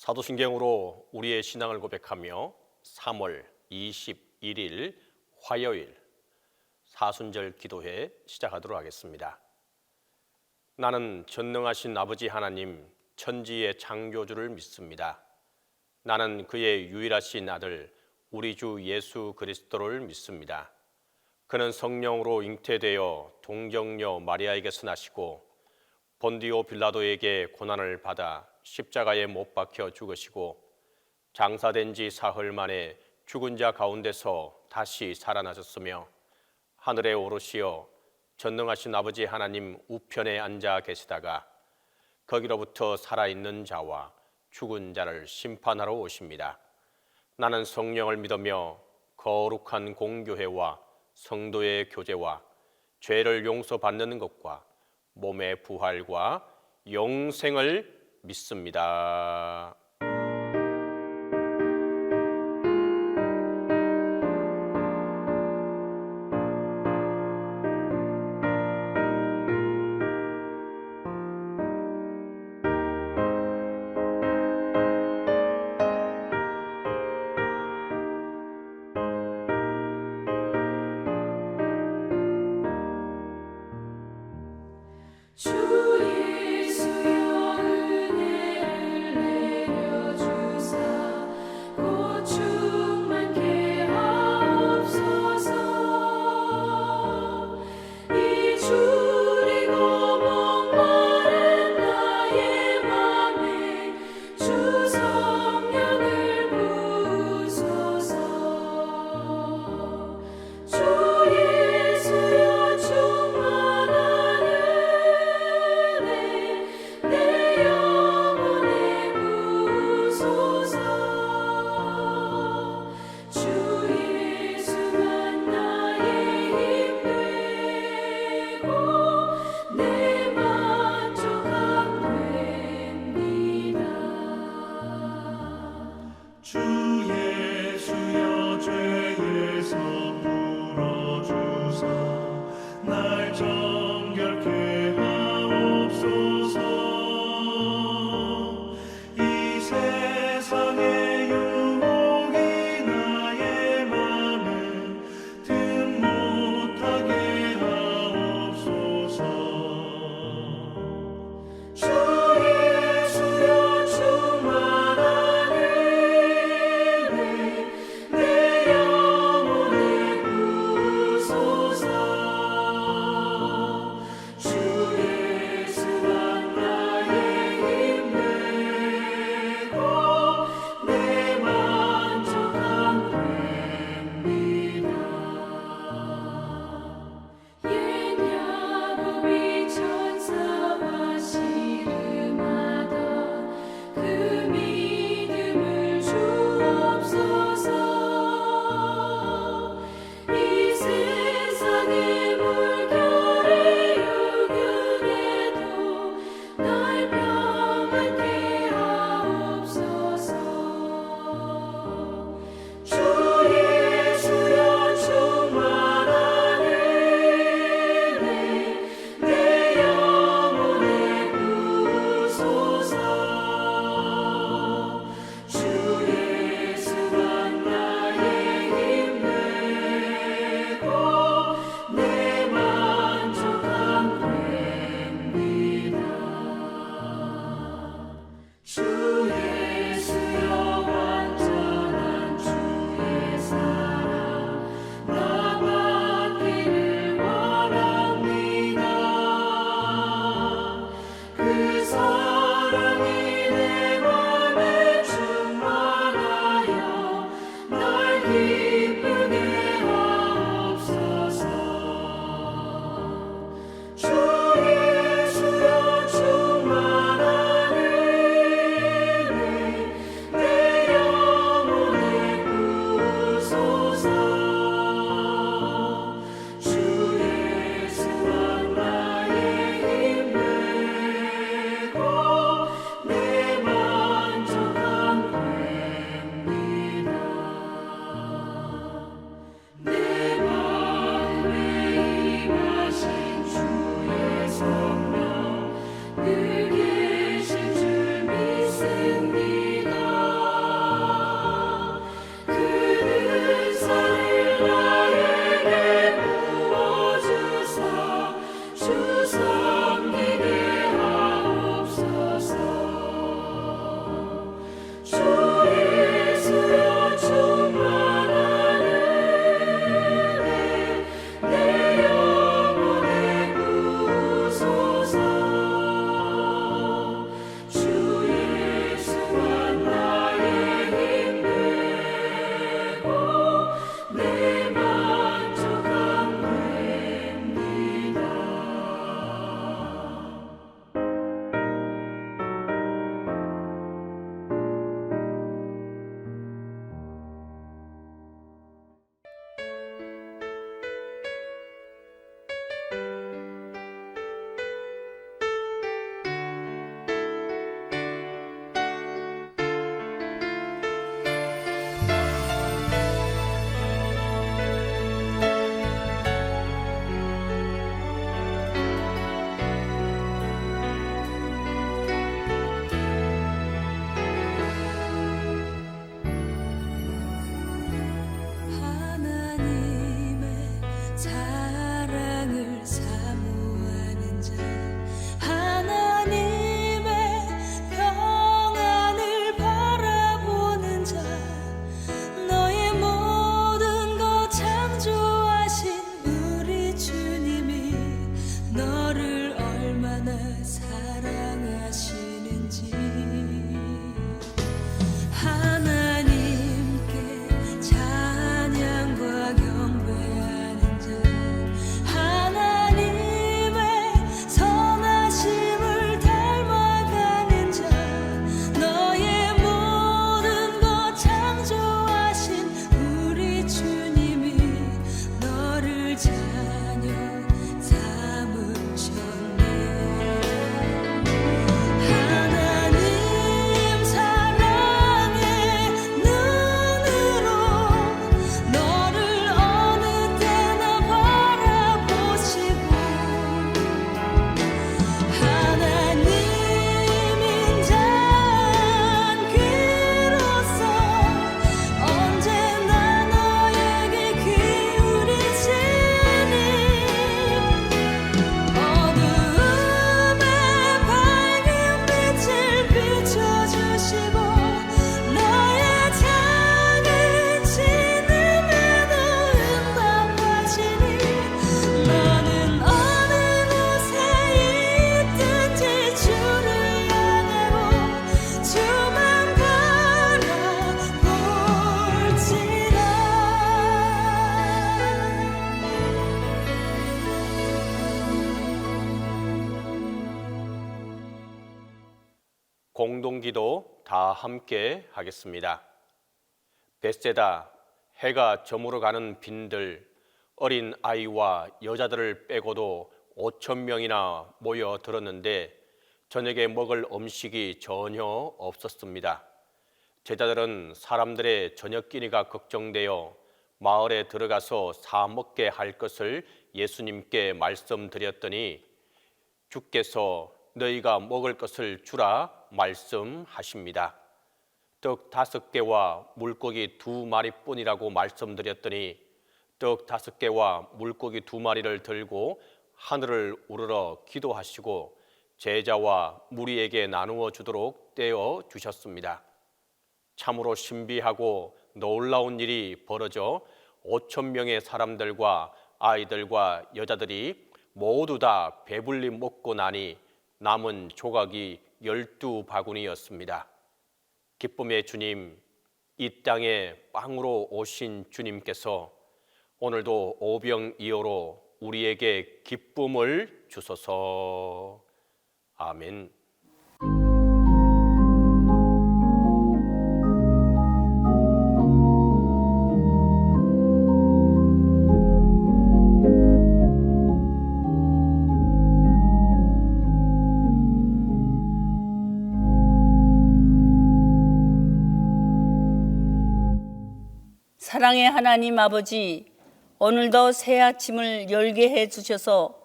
사도신경으로 우리의 신앙을 고백하며 3월 21일 화요일 사순절 기도회 시작하도록 하겠습니다. 나는 전능하신 아버지 하나님 천지의 창조주를 믿습니다. 나는 그의 유일하신 아들 우리 주 예수 그리스도를 믿습니다. 그는 성령으로 잉태되어 동정녀 마리아에게서 나시고 본디오 빌라도에게 고난을 받아 십자가에 못 박혀 죽으시고 장사된 지 사흘 만에 죽은 자 가운데서 다시 살아나셨으며 하늘에 오르시어 전능하신 아버지 하나님 우편에 앉아 계시다가 거기로부터 살아있는 자와 죽은 자를 심판하러 오십니다. 나는 성령을 믿으며 거룩한 공교회와 성도의 교제와 죄를 용서받는 것과 몸의 부활과 영생을 믿습니다. 공동기도 다 함께 하겠습니다. 벳세다, 해가 저물어 가는 빈들, 어린 아이와 여자들을 빼고도 5,000명이나 모여 들었는데 저녁에 먹을 음식이 전혀 없었습니다. 제자들은 사람들의 저녁 끼니가 걱정되어 마을에 들어가서 사 먹게 할 것을 예수님께 말씀드렸더니 주께서 너희가 먹을 것을 주라 말씀하십니다. 떡 5개와 물고기 2마리뿐이라고 말씀드렸더니 떡 5개와 물고기 2마리를 들고 하늘을 우러러 기도하시고 제자와 무리에게 나누어 주도록 떼어 주셨습니다. 참으로 신비하고 놀라운 일이 벌어져 5,000명의 사람들과 아이들과 여자들이 모두 다 배불리 먹고 나니 남은 조각이 12바구니였습니다. 기쁨의 주님, 이 땅에 빵으로 오신 주님께서 오늘도 오병이어로 우리에게 기쁨을 주소서. 아멘. 사랑의 하나님 아버지, 오늘도 새 아침을 열게 해 주셔서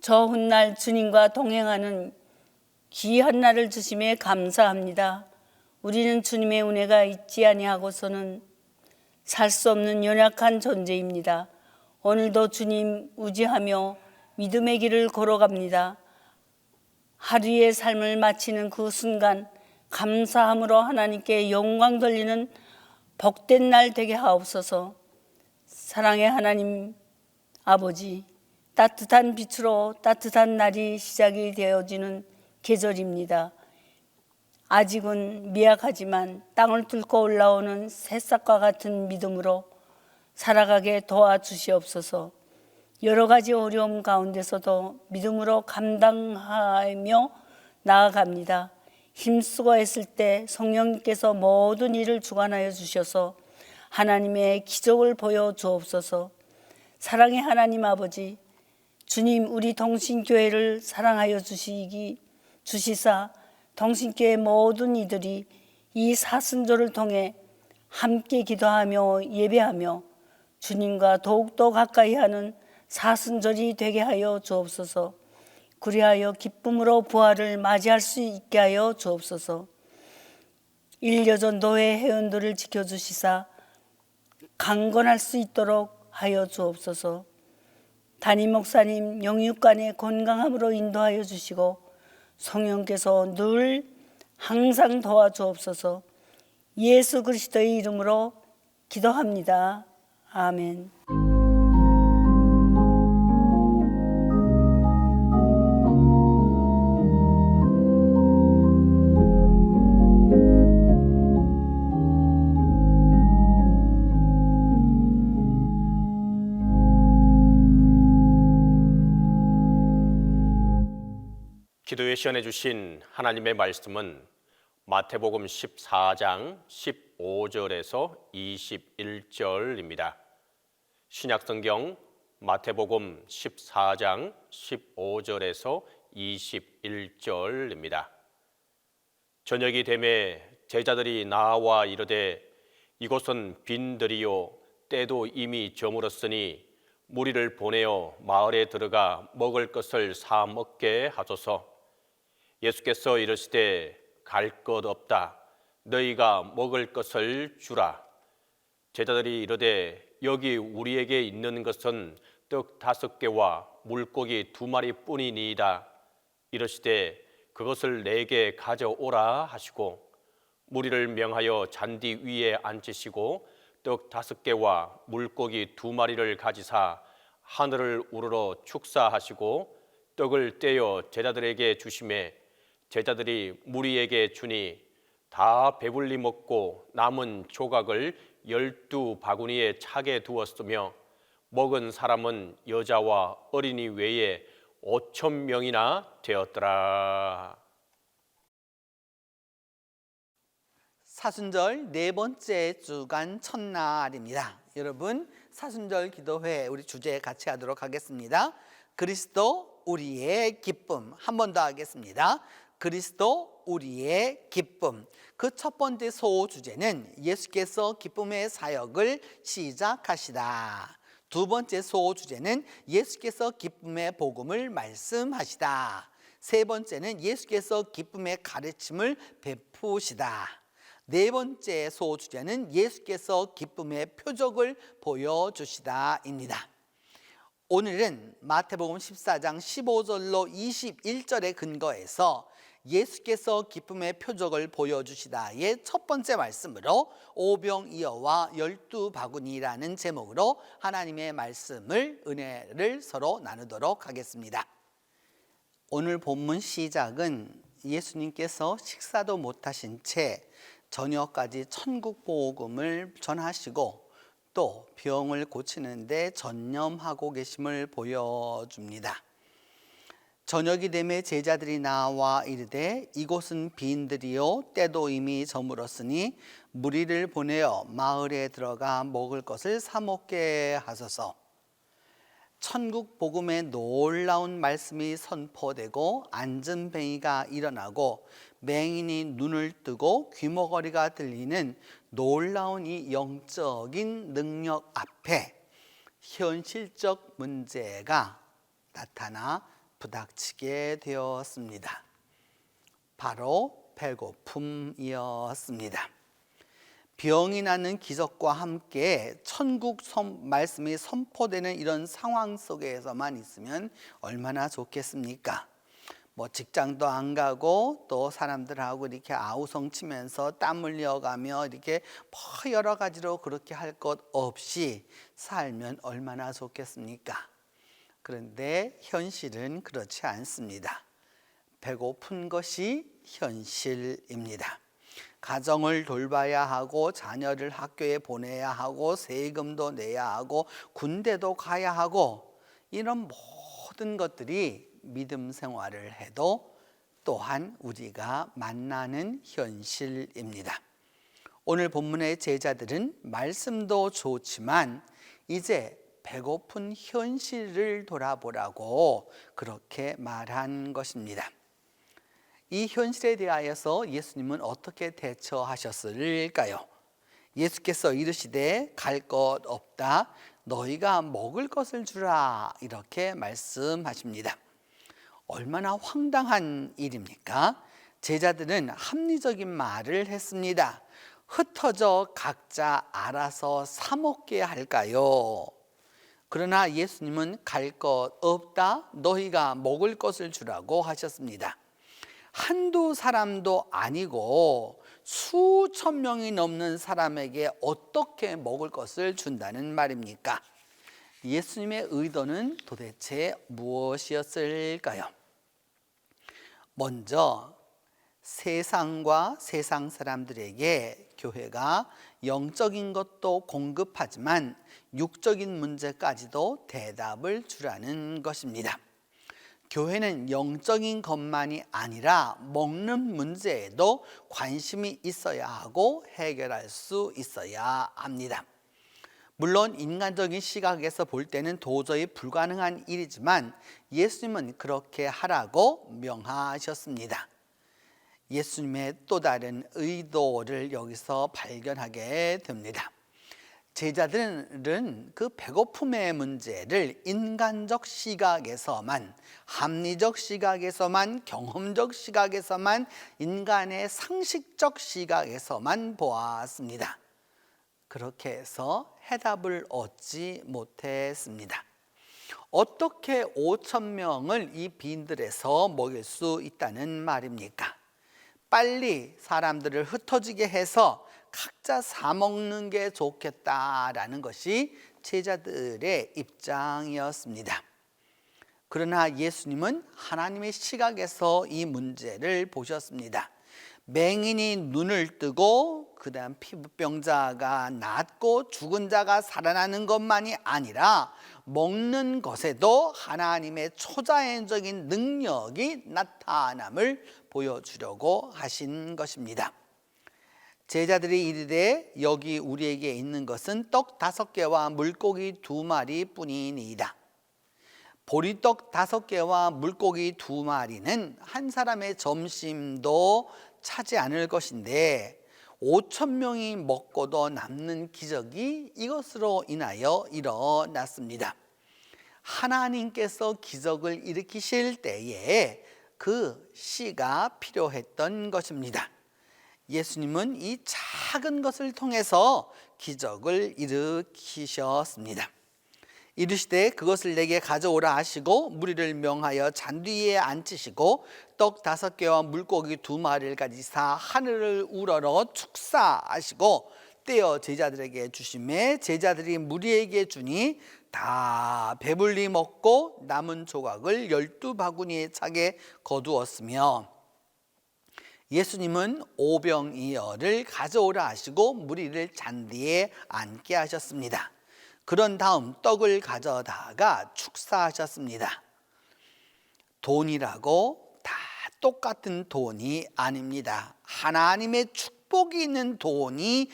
저 훗날 주님과 동행하는 귀한 날을 주심에 감사합니다. 우리는 주님의 은혜가 있지 아니하고서는 살 수 없는 연약한 존재입니다. 오늘도 주님 의지하며 믿음의 길을 걸어갑니다. 하루의 삶을 마치는 그 순간 감사함으로 하나님께 영광 돌리는 복된 날 되게 하옵소서. 사랑의 하나님 아버지, 따뜻한 빛으로 따뜻한 날이 시작이 되어지는 계절입니다. 아직은 미약하지만 땅을 뚫고 올라오는 새싹과 같은 믿음으로 살아가게 도와주시옵소서. 여러 가지 어려움 가운데서도 믿음으로 감당하며 나아갑니다. 힘쓰고 했을 때 성령님께서 모든 일을 주관하여 주셔서 하나님의 기적을 보여주옵소서. 사랑의 하나님 아버지, 주님 우리 동신교회를 사랑하여 주시사 동신교회 모든 이들이 이 사순절을 통해 함께 기도하며 예배하며 주님과 더욱더 가까이 하는 사순절이 되게 하여 주옵소서. 그리하여 기쁨으로 부활을 맞이할 수 있게 하여 주옵소서. 일여전 노회 회원들을 지켜주시사 강건할 수 있도록 하여 주옵소서. 담임 목사님 영육간의 건강함으로 인도하여 주시고 성령께서 늘 항상 도와주옵소서. 예수 그리스도의 이름으로 기도합니다. 아멘. 기도에 시연해 주신 하나님의 말씀은 마태복음 14장 15절에서 21절입니다. 신약성경 마태복음 14장 15절에서 21절입니다. 저녁이 되매 제자들이 나와 이르되 이곳은 빈들이요 때도 이미 저물었으니 무리를 보내어 마을에 들어가 먹을 것을 사 먹게 하소서. 예수께서 이르시되 갈 것 없다. 너희가 먹을 것을 주라. 제자들이 이르되 여기 우리에게 있는 것은 떡 5개와 물고기 2마리뿐이니이다. 이르시되 그것을 내게 가져오라 하시고 무리를 명하여 잔디 위에 앉히시고 떡 5개와 물고기 2마리를 가지사 하늘을 우러러 축사하시고 떡을 떼어 제자들에게 주시매 제자들이 무리에게 주니 다 배불리 먹고 남은 조각을 12바구니에 차게 두었으며 먹은 사람은 여자와 어린이 외에 5,000명이나 되었더라. 사순절 네 번째 주간 첫날입니다. 여러분, 사순절 기도회 우리 주제 같이 하도록 하겠습니다. 그리스도 우리의 기쁨. 한 번 더 하겠습니다. 그리스도 우리의 기쁨. 그 첫 번째 소주제는 예수께서 기쁨의 사역을 시작하시다. 두 번째 소주제는 예수께서 기쁨의 복음을 말씀하시다. 세 번째는 예수께서 기쁨의 가르침을 베푸시다. 네 번째 소주제는 예수께서 기쁨의 표적을 보여주시다입니다. 오늘은 마태복음 14장 15절로 21절에 근거해서 예수께서 기쁨의 표적을 보여주시다의 첫 번째 말씀으로 오병이어와 12바구니라는 제목으로 하나님의 말씀을, 은혜를 서로 나누도록 하겠습니다. 오늘 본문 시작은 예수님께서 식사도 못하신 채 저녁까지 천국 복음을 전하시고 또 병을 고치는데 전념하고 계심을 보여줍니다. 저녁이 되매 제자들이 나와 이르되 이곳은 빈들이요 때도 이미 저물었으니 무리를 보내어 마을에 들어가 먹을 것을 사 먹게 하소서. 천국 복음의 놀라운 말씀이 선포되고 안전뱅이가 일어나고 맹인이 눈을 뜨고 귀머거리가 들리는 놀라운 이 영적인 능력 앞에 현실적 문제가 나타나 부닥치게 되었습니다. 바로 배고픔이었습니다. 병이 나는 기적과 함께 천국 말씀이 선포되는 이런 상황 속에서만 있으면 얼마나 좋겠습니까? 뭐 직장도 안 가고 또 사람들하고 이렇게 아우성 치면서 땀 흘려가며 이렇게 뭐 여러 가지로 그렇게 할 것 없이 살면 얼마나 좋겠습니까? 그런데 현실은 그렇지 않습니다. 배고픈 것이 현실입니다. 가정을 돌봐야 하고 자녀를 학교에 보내야 하고 세금도 내야 하고 군대도 가야 하고 이런 모든 것들이 믿음 생활을 해도 또한 우리가 만나는 현실입니다. 오늘 본문의 제자들은 말씀도 좋지만 이제 배고픈 현실을 돌아보라고 그렇게 말한 것입니다. 이 현실에 대하여서 예수님은 어떻게 대처하셨을까요? 예수께서 이르시되 갈 것 없다 너희가 먹을 것을 주라 이렇게 말씀하십니다. 얼마나 황당한 일입니까? 제자들은 합리적인 말을 했습니다. 흩어져 각자 알아서 사 먹게 할까요? 그러나 예수님은 갈 것 없다 너희가 먹을 것을 주라고 하셨습니다. 한두 사람도 아니고 수천 명이 넘는 사람에게 어떻게 먹을 것을 준다는 말입니까? 예수님의 의도는 도대체 무엇이었을까요? 먼저 세상과 세상 사람들에게 교회가 영적인 것도 공급하지만 육적인 문제까지도 대답을 주라는 것입니다. 교회는 영적인 것만이 아니라 먹는 문제에도 관심이 있어야 하고 해결할 수 있어야 합니다. 물론 인간적인 시각에서 볼 때는 도저히 불가능한 일이지만 예수님은 그렇게 하라고 명하셨습니다. 예수님의 또 다른 의도를 여기서 발견하게 됩니다. 제자들은 그 배고픔의 문제를 인간적 시각에서만, 합리적 시각에서만, 경험적 시각에서만, 인간의 상식적 시각에서만 보았습니다. 그렇게 해서 해답을 얻지 못했습니다. 어떻게 5천 명을 이 빈들에서 먹일 수 있다는 말입니까? 빨리 사람들을 흩어지게 해서 각자 사 먹는 게 좋겠다라는 것이 제자들의 입장이었습니다. 그러나 예수님은 하나님의 시각에서 이 문제를 보셨습니다. 맹인이 눈을 뜨고 그다음 피부병자가 낫고 죽은 자가 살아나는 것만이 아니라 먹는 것에도 하나님의 초자연적인 능력이 나타남을 보여주려고 하신 것입니다. 제자들이 이르되 여기 우리에게 있는 것은 떡 5개와 물고기 2마리 뿐이니이다. 보리떡 5개와 물고기 2마리는 한 사람의 점심도 차지 않을 것인데 5,000명이 먹고도 남는 기적이 이것으로 인하여 일어났습니다. 하나님께서 기적을 일으키실 때에 그 씨가 필요했던 것입니다. 예수님은 이 작은 것을 통해서 기적을 일으키셨습니다. 이르시되 그것을 내게 가져오라 하시고 무리를 명하여 잔뒤에 앉히시고 떡 5개와 물고기 2마리를 가지사 하늘을 우러러 축사하시고 떼어 제자들에게 주시매 제자들이 무리에게 주니 다 배불리 먹고 남은 조각을 12바구니에 차게 거두었으며 예수님은 오병이어를 가져오라 하시고 무리를 잔디에 앉게 하셨습니다. 그런 다음 떡을 가져다가 축사하셨습니다. 돈이라고 다 똑같은 돈이 아닙니다. 하나님의 축복이 있는 돈이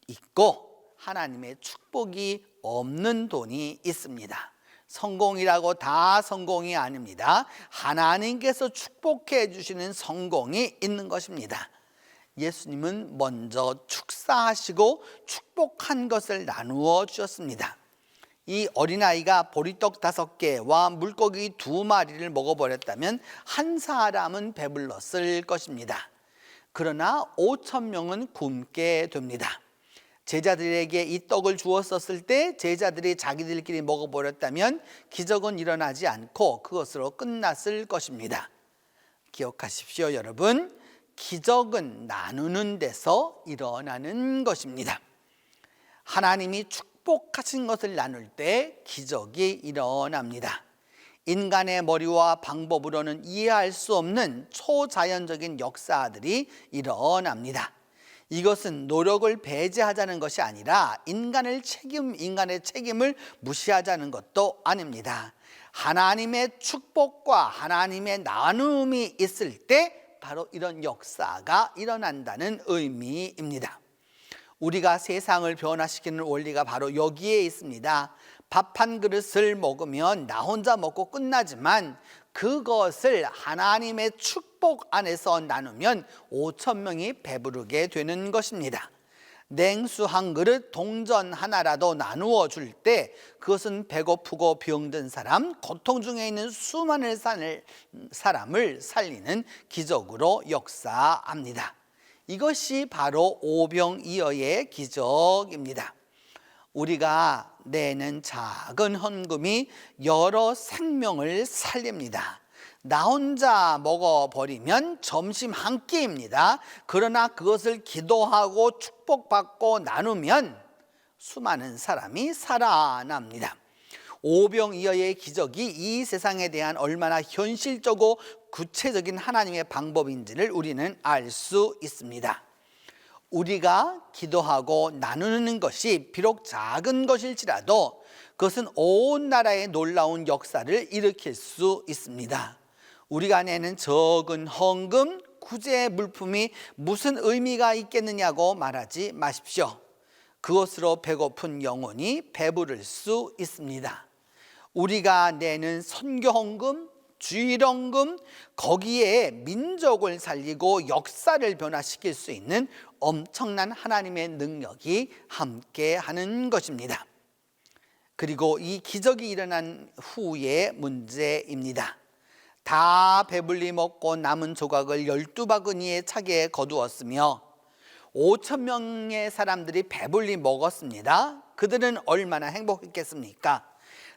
있고 하나님의 축복이 없는 돈이 있습니다. 성공이라고 다 성공이 아닙니다. 하나님께서 축복해 주시는 성공이 있는 것입니다. 예수님은 먼저 축사하시고 축복한 것을 나누어 주셨습니다. 이 어린아이가 보리떡 5개와 물고기 2마리를 먹어버렸다면 한 사람은 배불렀을 것입니다. 그러나 5,000명은 굶게 됩니다. 제자들에게 이 떡을 주었었을 때 제자들이 자기들끼리 먹어버렸다면 기적은 일어나지 않고 그것으로 끝났을 것입니다. 기억하십시오, 여러분. 기적은 나누는 데서 일어나는 것입니다. 하나님이 축복하신 것을 나눌 때 기적이 일어납니다. 인간의 머리와 방법으로는 이해할 수 없는 초자연적인 역사들이 일어납니다. 이것은 노력을 배제하자는 것이 아니라 인간의 책임을 무시하자는 것도 아닙니다. 하나님의 축복과 하나님의 나눔이 있을 때 바로 이런 역사가 일어난다는 의미입니다. 우리가 세상을 변화시키는 원리가 바로 여기에 있습니다. 밥 한 그릇을 먹으면 나 혼자 먹고 끝나지만 그것을 하나님의 축복 안에서 나누면 5,000명이 배부르게 되는 것입니다. 냉수 한 그릇 동전 하나라도 나누어 줄 때 그것은 배고프고 병든 사람, 고통 중에 있는 수많은 사람을 살리는 기적으로 역사합니다. 이것이 바로 오병이어의 기적입니다. 우리가 내는 작은 헌금이 여러 생명을 살립니다. 나 혼자 먹어버리면 점심 한 끼입니다. 그러나 그것을 기도하고 축복받고 나누면 수많은 사람이 살아납니다. 오병이어의 기적이 이 세상에 대한 얼마나 현실적이고 구체적인 하나님의 방법인지를 우리는 알 수 있습니다. 우리가 기도하고 나누는 것이 비록 작은 것일지라도 그것은 온 나라의 놀라운 역사를 일으킬 수 있습니다. 우리가 내는 적은 헌금, 구제 물품이 무슨 의미가 있겠느냐고 말하지 마십시오. 그것으로 배고픈 영혼이 배부를 수 있습니다. 우리가 내는 선교 헌금, 주일 헌금, 거기에 민족을 살리고 역사를 변화시킬 수 있는 엄청난 하나님의 능력이 함께하는 것입니다. 그리고 이 기적이 일어난 후의 문제입니다. 다 배불리 먹고 남은 조각을 12바구니에 차게 거두었으며 5,000명의 사람들이 배불리 먹었습니다. 그들은 얼마나 행복했겠습니까?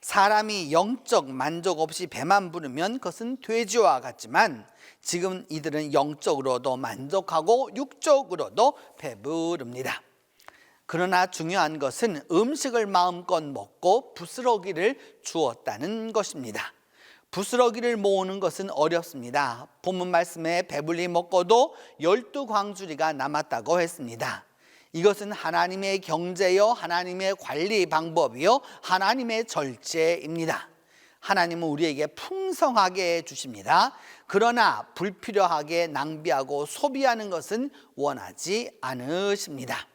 사람이 영적 만족 없이 배만 부르면 그것은 돼지와 같지만 지금 이들은 영적으로도 만족하고 육적으로도 배부릅니다. 그러나 중요한 것은 음식을 마음껏 먹고 부스러기를 주었다는 것입니다. 부스러기를 모으는 것은 어렵습니다. 본문 말씀에 배불리 먹고도 12광주리가 남았다고 했습니다. 이것은 하나님의 경제요, 하나님의 관리 방법이요, 하나님의 절제입니다. 하나님은 우리에게 풍성하게 주십니다. 그러나 불필요하게 낭비하고 소비하는 것은 원하지 않으십니다.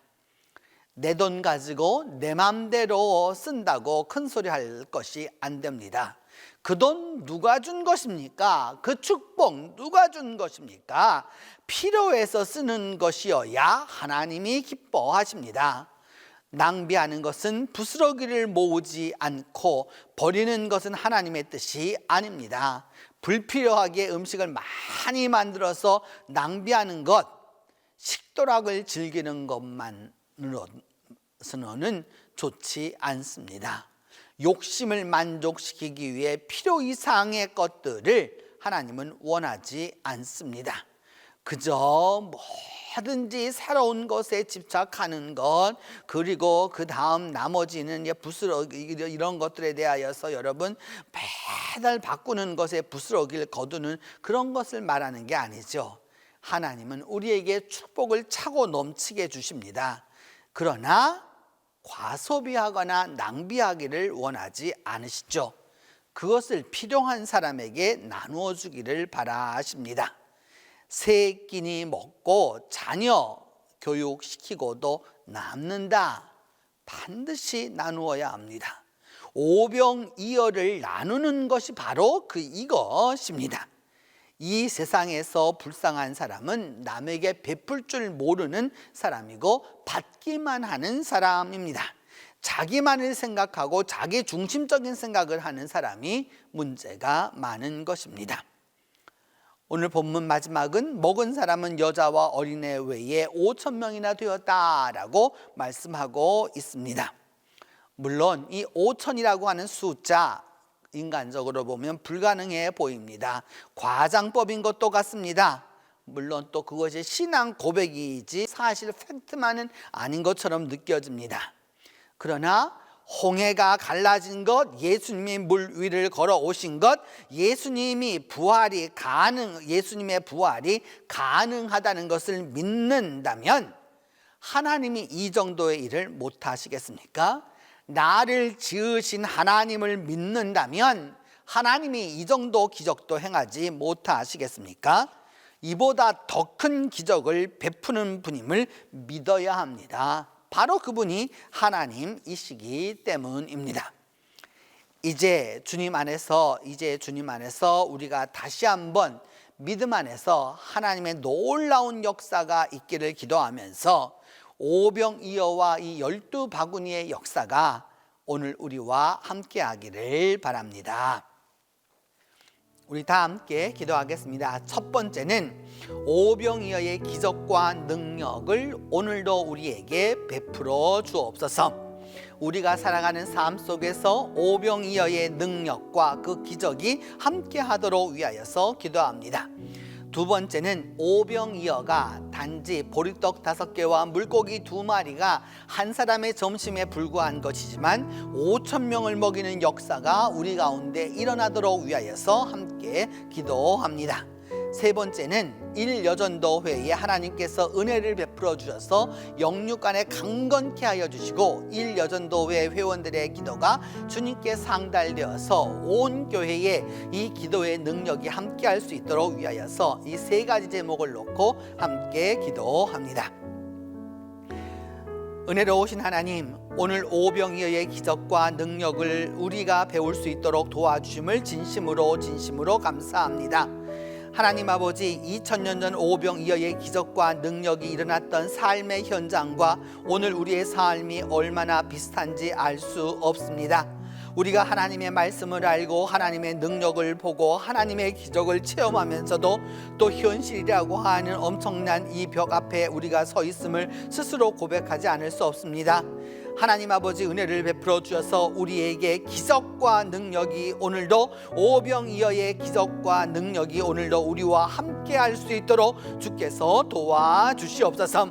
내 돈 가지고 내 맘대로 쓴다고 큰 소리 할 것이 안 됩니다. 그 돈 누가 준 것입니까? 그 축복 누가 준 것입니까? 필요해서 쓰는 것이어야 하나님이 기뻐하십니다. 낭비하는 것은 부스러기를 모으지 않고 버리는 것은 하나님의 뜻이 아닙니다. 불필요하게 음식을 많이 만들어서 낭비하는 것, 식도락을 즐기는 것만으로는 좋지 않습니다. 욕심을 만족시키기 위해 필요 이상의 것들을 하나님은 원하지 않습니다. 그저 뭐든지 새로운 것에 집착하는 것, 그리고 그 다음 나머지는 부스러기 이런 것들에 대하여서 여러분 매달 바꾸는 것에 부스러기를 거두는 그런 것을 말하는 게 아니죠. 하나님은 우리에게 축복을 차고 넘치게 주십니다. 그러나 과소비하거나 낭비하기를 원하지 않으시죠. 그것을 필요한 사람에게 나누어 주기를 바라십니다. 세 끼니 먹고 자녀 교육시키고도 남는다. 반드시 나누어야 합니다. 오병이어를 나누는 것이 바로 이것입니다. 이 세상에서 불쌍한 사람은 남에게 베풀 줄 모르는 사람이고 받기만 하는 사람입니다. 자기만을 생각하고 자기 중심적인 생각을 하는 사람이 문제가 많은 것입니다. 오늘 본문 마지막은 먹은 사람은 여자와 어린애 외에 5,000명이나 되었다라고 말씀하고 있습니다. 물론 이 5,000이라고 하는 숫자 인간적으로 보면 불가능해 보입니다. 과장법인 것도 같습니다. 물론 또 그것이 신앙 고백이지 사실 팩트만은 아닌 것처럼 느껴집니다. 그러나 홍해가 갈라진 것, 예수님이 물 위를 걸어 오신 것, 예수님의 부활이 가능하다는 것을 믿는다면 하나님이 이 정도의 일을 못 하시겠습니까? 나를 지으신 하나님을 믿는다면 하나님이 이 정도 기적도 행하지 못하시겠습니까? 이보다 더 큰 기적을 베푸는 분임을 믿어야 합니다. 바로 그분이 하나님이시기 때문입니다. 이제 주님 안에서 우리가 다시 한번 믿음 안에서 하나님의 놀라운 역사가 있기를 기도하면서 오병이어와 이 12바구니의 역사가 오늘 우리와 함께하기를 바랍니다. 우리 다 함께 기도하겠습니다. 첫 번째는 오병이어의 기적과 능력을 오늘도 우리에게 베풀어 주옵소서. 우리가 살아가는 삶 속에서 오병이어의 능력과 그 기적이 함께하도록 위하여서 기도합니다. 두 번째는 오병이어가 단지 보리떡 5개와 물고기 2마리가 한 사람의 점심에 불과한 것이지만 5,000명을 먹이는 역사가 우리 가운데 일어나도록 위하여서 함께 기도합니다. 세 번째는 일여전도 회에 하나님께서 은혜를 베풀어 주셔서 영육간에 강건케 하여 주시고 일여전도 회 회원들의 기도가 주님께 상달되어서 온 교회에 이 기도의 능력이 함께 할 수 있도록 위하여서 이 세 가지 제목을 놓고 함께 기도합니다. 은혜로우신 하나님, 오늘 오병이어의 기적과 능력을 우리가 배울 수 있도록 도와주심을 진심으로 감사합니다. 하나님 아버지, 2000년 전 오병이어의 기적과 능력이 일어났던 삶의 현장과 오늘 우리의 삶이 얼마나 비슷한지 알 수 없습니다. 우리가 하나님의 말씀을 알고 하나님의 능력을 보고 하나님의 기적을 체험하면서도 또 현실이라고 하는 엄청난 이 벽 앞에 우리가 서 있음을 스스로 고백하지 않을 수 없습니다. 하나님 아버지, 은혜를 베풀어 주셔서 우리에게 기적과 능력이 오늘도 오병이어의 기적과 능력이 오늘도 우리와 함께 할 수 있도록 주께서 도와주시옵소서.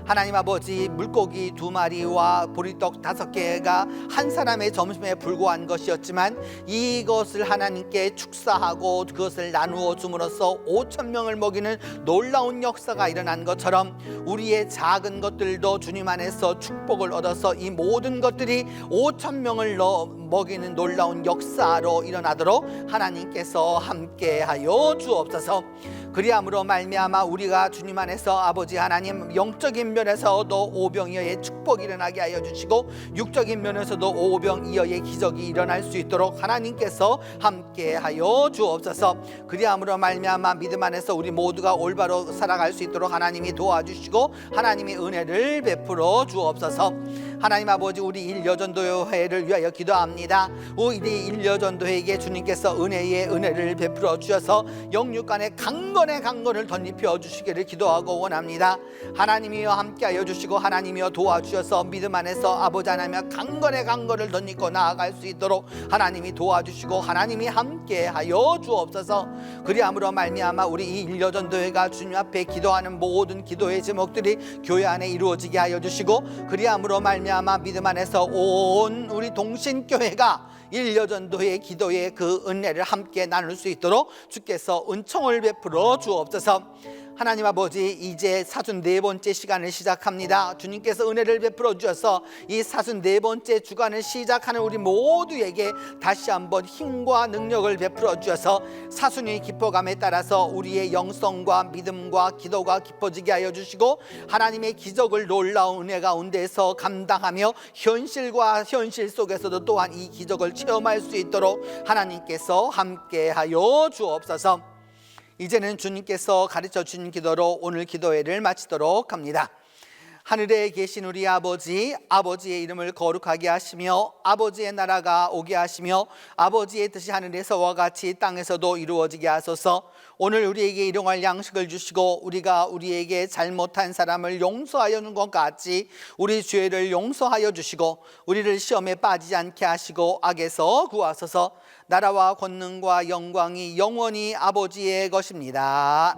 하나님 아버지, 물고기 2마리와 보리떡 5개가 한 사람의 점심에 불과한 것이었지만 이것을 하나님께 축사하고 그것을 나누어 줌으로써 5,000명을 먹이는 놀라운 역사가 일어난 것처럼 우리의 작은 것들도 주님 안에서 축복을 얻어서 이 모든 것들이 5,000명을 먹이는 놀라운 역사로 일어나도록 하나님께서 함께하여 주옵소서. 그리함으로 말미암아 우리가 주님 안에서 아버지 하나님, 영적인 면에서도 오병이어의 축복이 일어나게 하여 주시고 육적인 면에서도 오병이어의 기적이 일어날 수 있도록 하나님께서 함께하여 주옵소서. 그리함으로 말미암아 믿음 안에서 우리 모두가 올바로 살아갈 수 있도록 하나님이 도와주시고 하나님의 은혜를 베풀어 주옵소서. 하나님 아버지, 우리 일여전도회를 위하여 기도합니다. 우리 일여전도회에게 주님께서 은혜를 베풀어 주셔서 영육간의 강건을 덧입혀 주시기를 기도하고 원합니다. 하나님이여 함께하여 주시고 하나님이여 도와주셔서 믿음 안에서 아버지 하나님의 강건을 덧입고 나아갈 수 있도록 하나님이 도와주시고 하나님이 함께하여 주옵소서. 그리함으로 말미암아 우리 이 일여전도회가 주님 앞에 기도하는 모든 기도의 제목들이 교회 안에 이루어지게 하여 주시고 그리함으로 말미암아 믿음 안에서 온 우리 동신교회가 일여전도의 기도의 그 은혜를 함께 나눌 수 있도록 주께서 은총을 베풀어 주옵소서. 하나님 아버지, 이제 44번째 시간을 시작합니다. 주님께서 은혜를 베풀어 주셔서 이 44번째 주간을 시작하는 우리 모두에게 다시 한번 힘과 능력을 베풀어 주셔서 사순위 기뻐감에 따라서 우리의 영성과 믿음과 기도가 깊어지게 하여 주시고 하나님의 기적을 놀라운 은혜 가운데서 감당하며 현실과 현실 속에서도 또한 이 기적을 체험할 수 있도록 하나님께서 함께하여 주옵소서. 이제는 주님께서 가르쳐 주신 기도로 오늘 기도회를 마치도록 합니다. 하늘에 계신 우리 아버지, 아버지의 이름을 거룩하게 하시며 아버지의 나라가 오게 하시며 아버지의 뜻이 하늘에서와 같이 땅에서도 이루어지게 하소서. 오늘 우리에게 일용할 양식을 주시고 우리가 우리에게 잘못한 사람을 용서하여 주는 것 같이 우리 죄를 용서하여 주시고 우리를 시험에 빠지지 않게 하시고 악에서 구하소서. 나라와 권능과 영광이 영원히 아버지의 것입니다.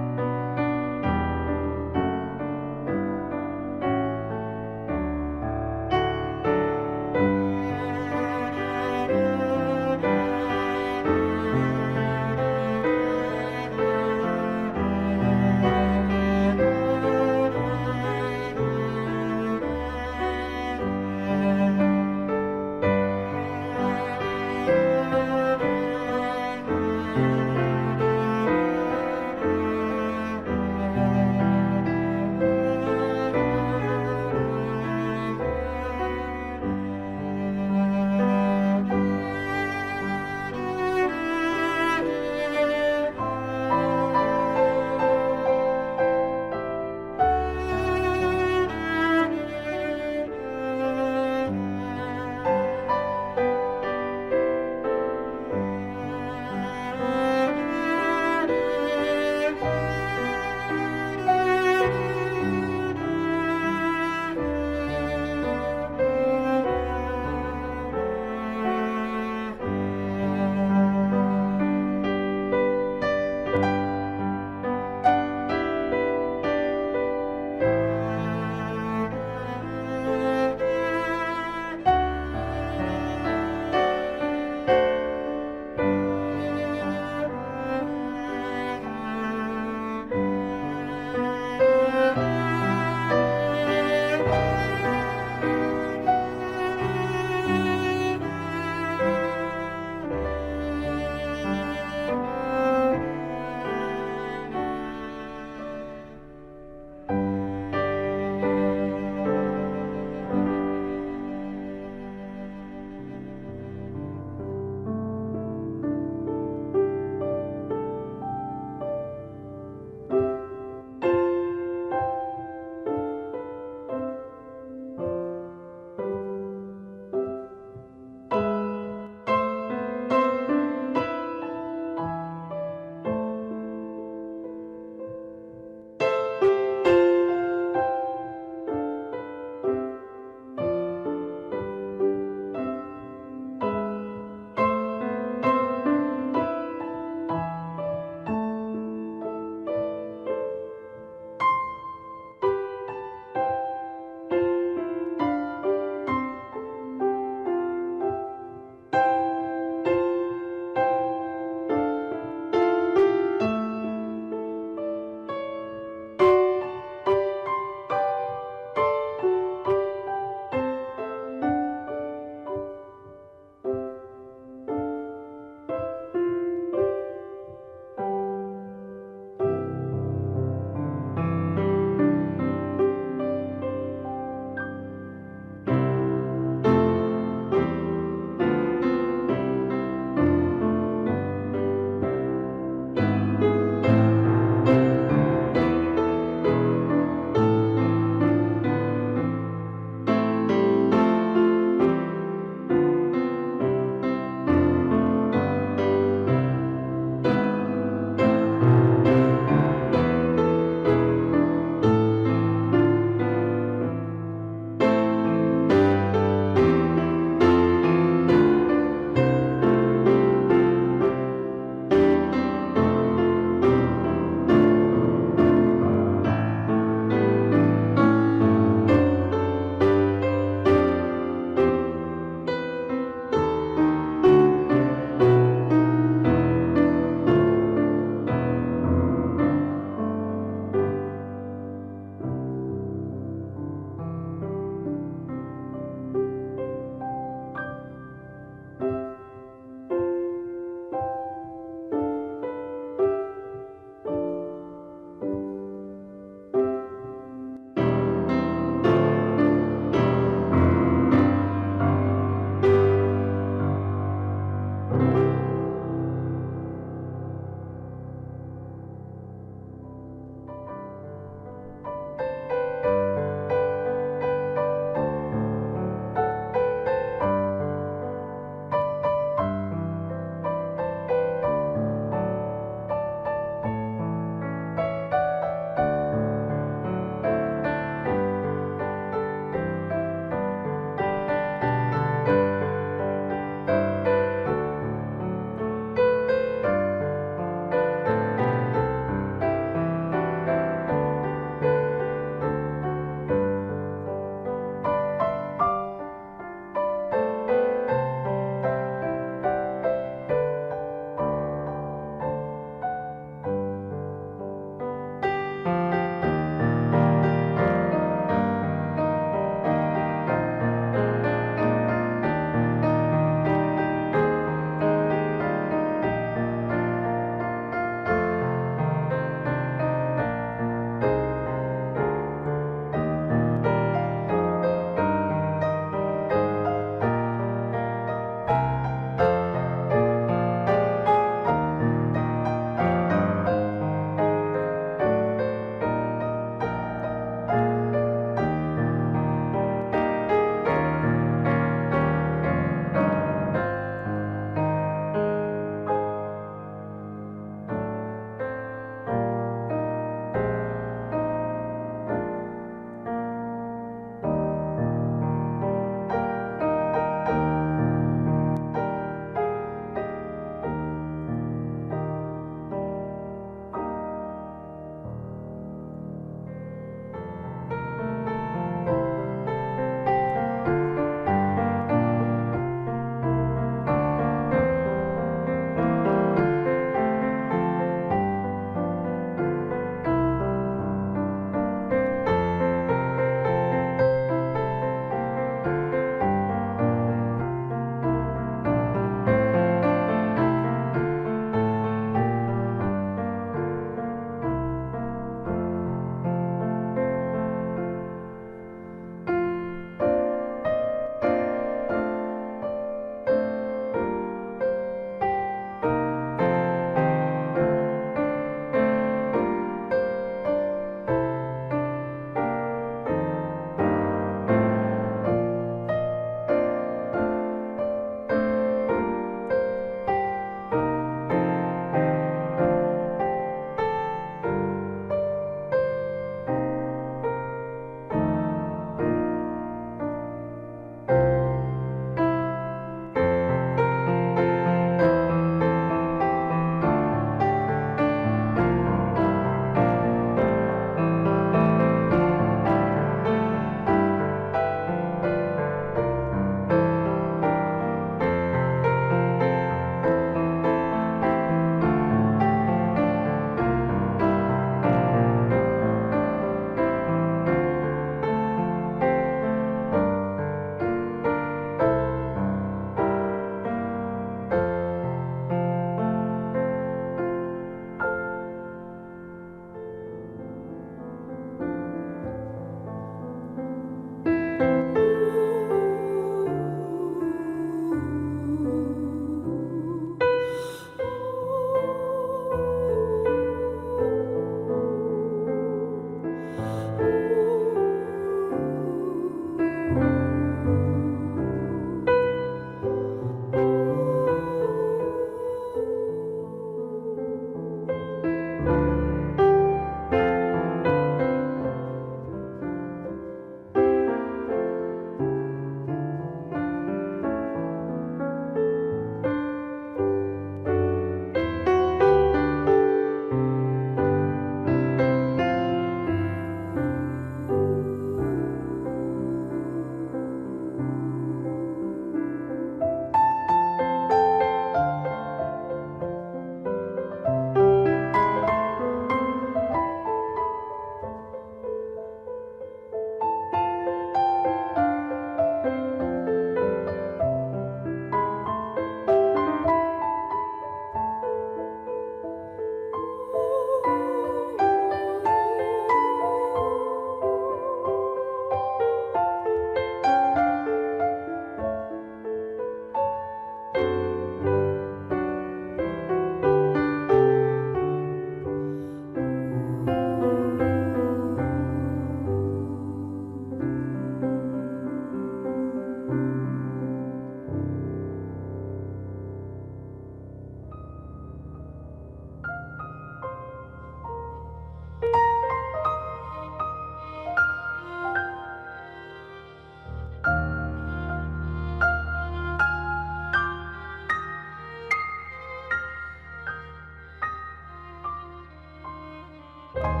네.